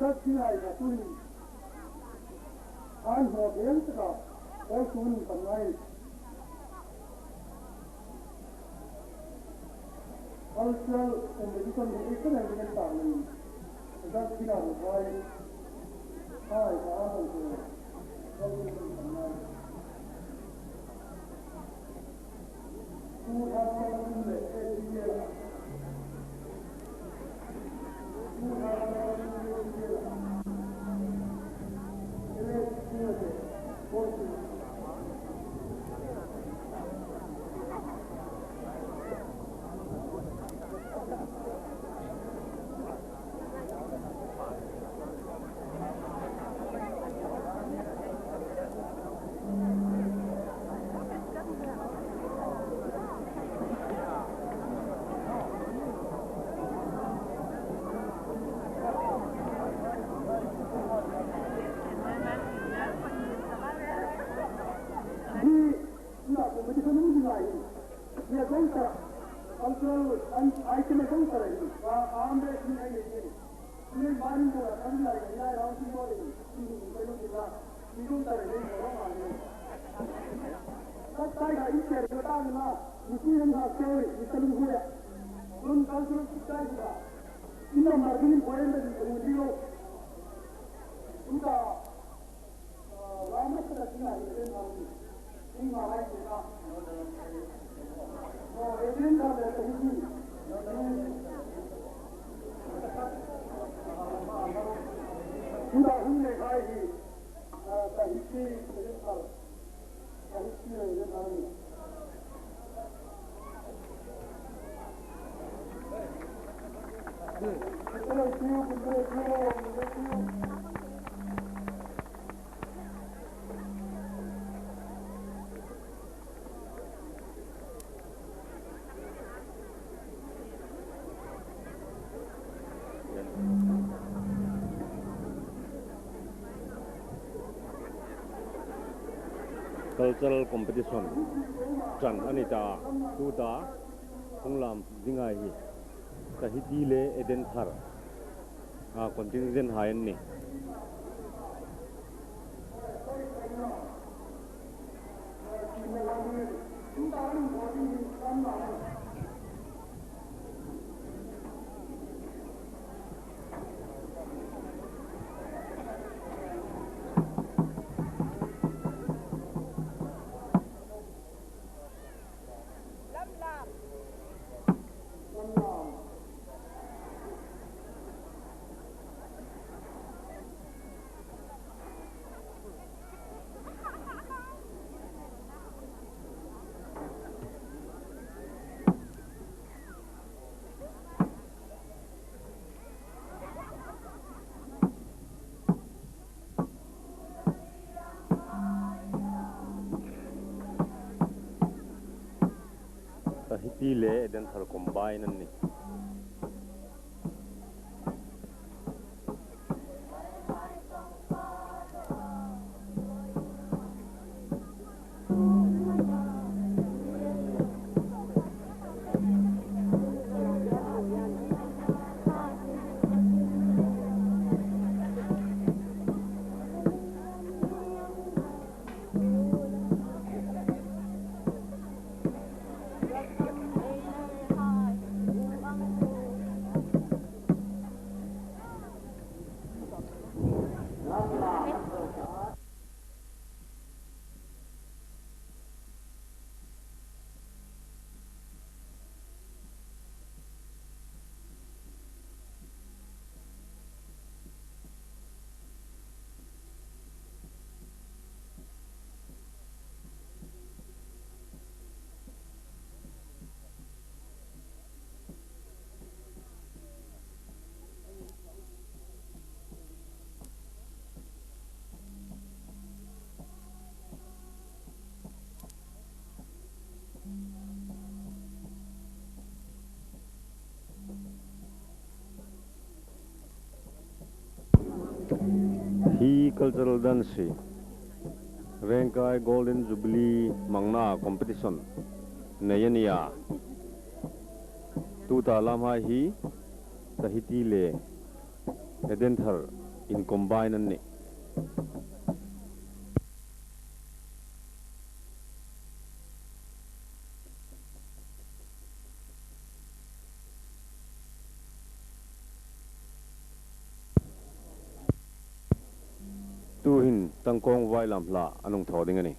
Các thứ này là tôi an hòa biến tất cả có xuống phần này cultural competition thì cái này mình tạo nên các thứ nào được coi hai cả một rồi có xuống phần này tu tham gia những lễ cái gì là tu tham gia những lễ là cultural competition chan anita tuta hunglam jingai hi kahiti le eden thar contingent hain ni kahiti le eden thar combine ni hi cultural dance Renkai Golden Jubilee Mangna competition Nayania Tuta Lama hi Tahiti le Edenthar in combine an ni tu hin tangkong vai lam la anong tho ding ani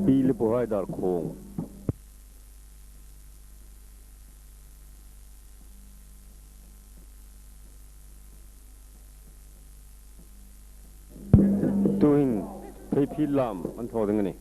pil po hai dar khong tu hin phei phi lam an tho ding ani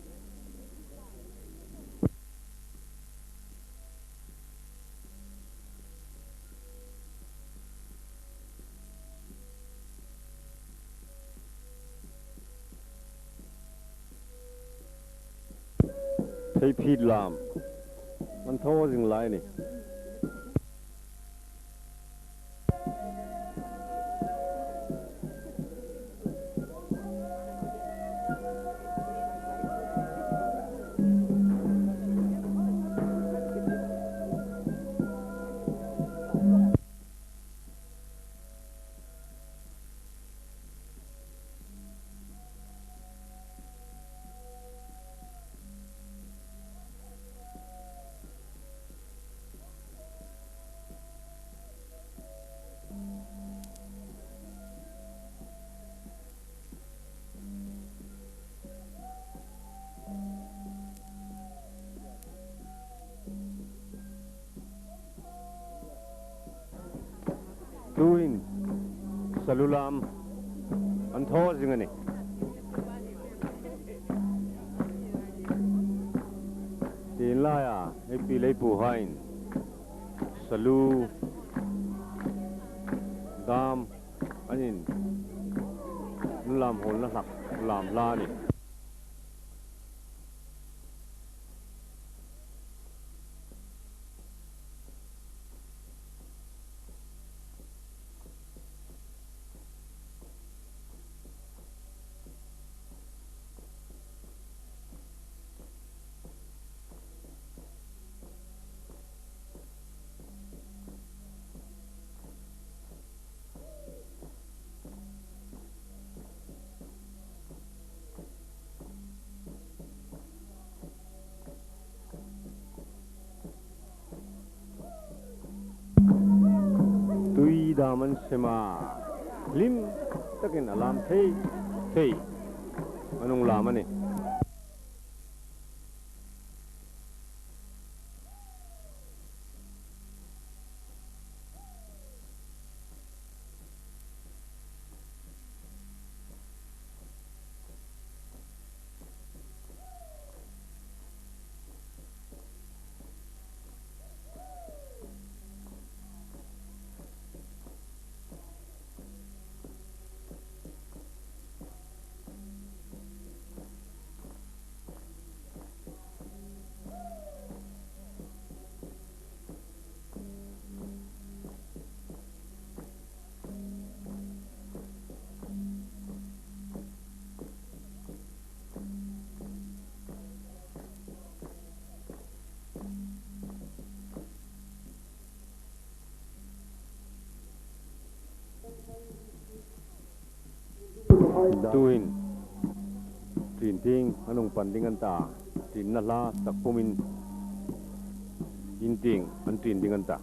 phei phi lam an tho jing lai ni tuin salulam an tho jing ani tin la ya ei pi lei pu hain salu dam anin lam hol na hak lam la ni daman sema lim takin alam thei anong lam ani tuin tin ting anong pandingan ta tin na la takpumin inting an tin dingan ta